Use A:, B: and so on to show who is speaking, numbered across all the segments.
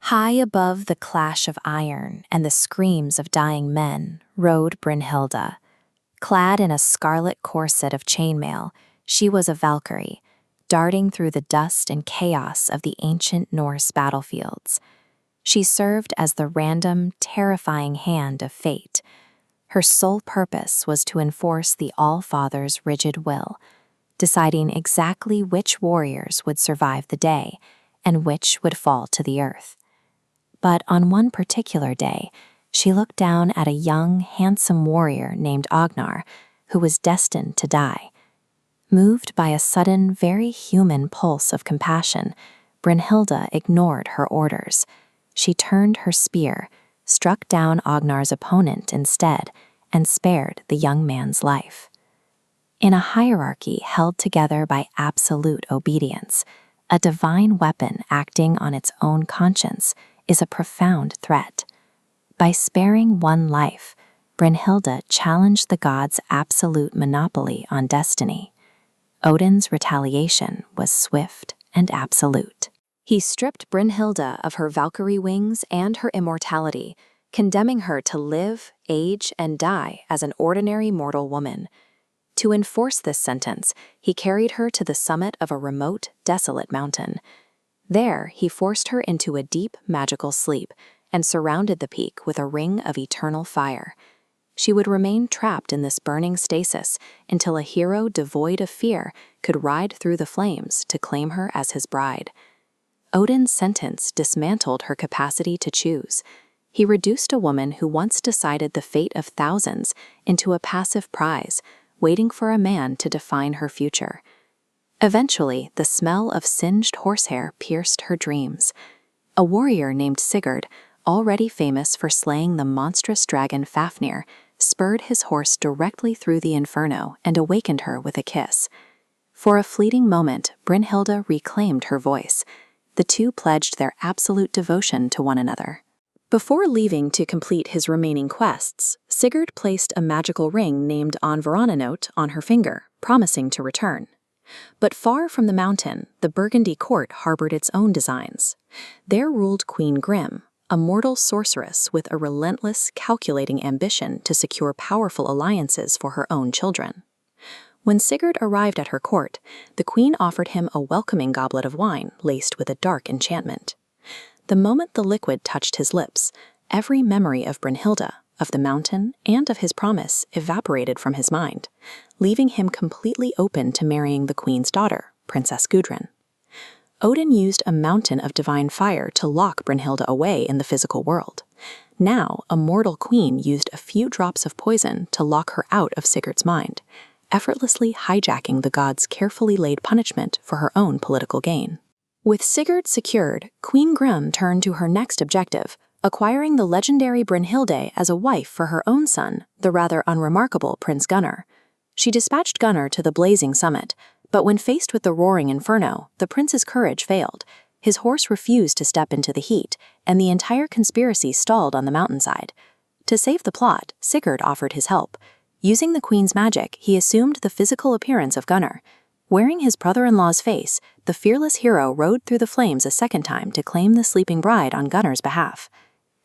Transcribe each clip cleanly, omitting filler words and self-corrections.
A: High above the clash of iron and the screams of dying men rode Brynhilde. Clad in a scarlet corset of chainmail, she was a Valkyrie, darting through the dust and chaos of the ancient Norse battlefields. She served as the random, terrifying hand of fate. Her sole purpose was to enforce the All-Father's rigid will, deciding exactly which warriors would survive the day and which would fall to the earth. But on one particular day, she looked down at a young, handsome warrior named Agnar, who was destined to die. Moved by a sudden, very human pulse of compassion, Brynhilde ignored her orders. She turned her spear, struck down Agnar's opponent instead, and spared the young man's life. In a hierarchy held together by absolute obedience, a divine weapon acting on its own conscience is a profound threat. By sparing one life, Brynhilde challenged the gods' absolute monopoly on destiny. Odin's retaliation was swift and absolute. He stripped Brynhilde of her Valkyrie wings and her immortality, condemning her to live, age, and die as an ordinary mortal woman. To enforce this sentence, he carried her to the summit of a remote, desolate mountain. There, he forced her into a deep, magical sleep and surrounded the peak with a ring of eternal fire. She would remain trapped in this burning stasis until a hero devoid of fear could ride through the flames to claim her as his bride. Odin's sentence dismantled her capacity to choose. He reduced a woman who once decided the fate of thousands into a passive prize, waiting for a man to define her future. Eventually, the smell of singed horsehair pierced her dreams. A warrior named Sigurd, already famous for slaying the monstrous dragon Fafnir, spurred his horse directly through the inferno and awakened her with a kiss. For a fleeting moment, Brynhilde reclaimed her voice. The two pledged their absolute devotion to one another. Before leaving to complete his remaining quests, Sigurd placed a magical ring named Anvarananot on her finger, promising to return. But far from the mountain, the Burgundy court harbored its own designs. There ruled Queen Grim, a mortal sorceress with a relentless, calculating ambition to secure powerful alliances for her own children. When Sigurd arrived at her court, the queen offered him a welcoming goblet of wine laced with a dark enchantment. The moment the liquid touched his lips, every memory of Brynhilde, of the mountain, and of his promise evaporated from his mind, leaving him completely open to marrying the queen's daughter, Princess Gudrun. Odin used a mountain of divine fire to lock Brynhilde away in the physical world. Now, a mortal queen used a few drops of poison to lock her out of Sigurd's mind, effortlessly hijacking the god's carefully laid punishment for her own political gain. With Sigurd secured, Queen Grim turned to her next objective, acquiring the legendary Brynhilde as a wife for her own son, the rather unremarkable Prince Gunnar. She dispatched Gunnar to the blazing summit, but when faced with the roaring inferno, the prince's courage failed. His horse refused to step into the heat, and the entire conspiracy stalled on the mountainside. To save the plot, Sigurd offered his help. Using the queen's magic, he assumed the physical appearance of Gunnar. Wearing his brother-in-law's face, the fearless hero rode through the flames a second time to claim the sleeping bride on Gunnar's behalf.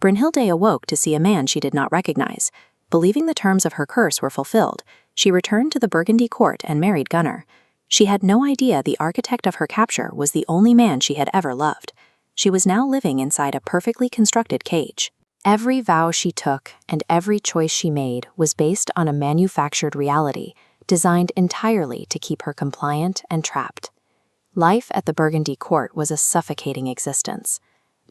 A: Brynhilde awoke to see a man she did not recognize. Believing the terms of her curse were fulfilled, she returned to the Burgundy court and married Gunnar. She had no idea the architect of her capture was the only man she had ever loved. She was now living inside a perfectly constructed cage. Every vow she took and every choice she made was based on a manufactured reality, designed entirely to keep her compliant and trapped. Life at the Burgundy court was a suffocating existence.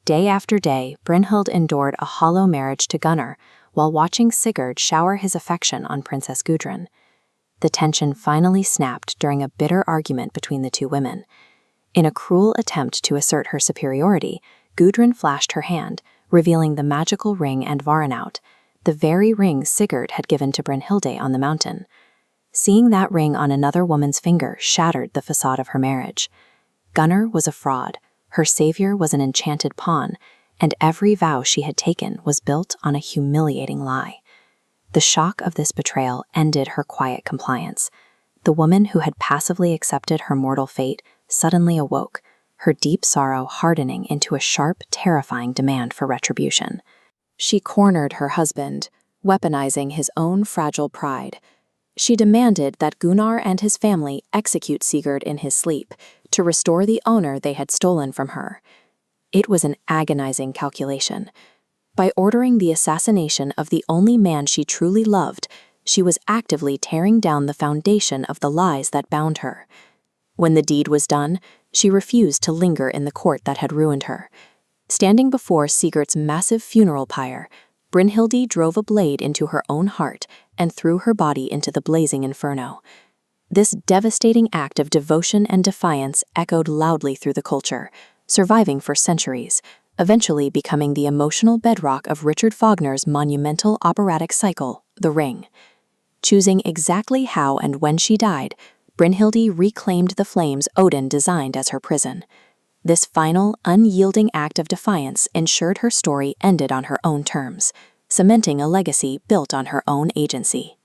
A: Day after day, Brynhilde endured a hollow marriage to Gunnar, while watching Sigurd shower his affection on Princess Gudrun. The tension finally snapped during a bitter argument between the two women. In a cruel attempt to assert her superiority, Gudrun flashed her hand, revealing the magical ring and Varanaut, the very ring Sigurd had given to Brynhilde on the mountain. Seeing that ring on another woman's finger shattered the facade of her marriage. Gunnar was a fraud. Her savior was an enchanted pawn, and every vow she had taken was built on a humiliating lie. The shock of this betrayal ended her quiet compliance. The woman who had passively accepted her mortal fate suddenly awoke, her deep sorrow hardening into a sharp, terrifying demand for retribution. She cornered her husband, weaponizing his own fragile pride. She demanded that Gunnar and his family execute Sigurd in his sleep to restore the honor they had stolen from her. It was an agonizing calculation. By ordering the assassination of the only man she truly loved, she was actively tearing down the foundation of the lies that bound her. When the deed was done, she refused to linger in the court that had ruined her. Standing before Sigurd's massive funeral pyre, Brynhilde drove a blade into her own heart and threw her body into the blazing inferno. This devastating act of devotion and defiance echoed loudly through the culture, surviving for centuries, eventually becoming the emotional bedrock of Richard Wagner's monumental operatic cycle, The Ring. Choosing exactly how and when she died, Brynhilde reclaimed the flames Odin designed as her prison. This final, unyielding act of defiance ensured her story ended on her own terms, cementing a legacy built on her own agency.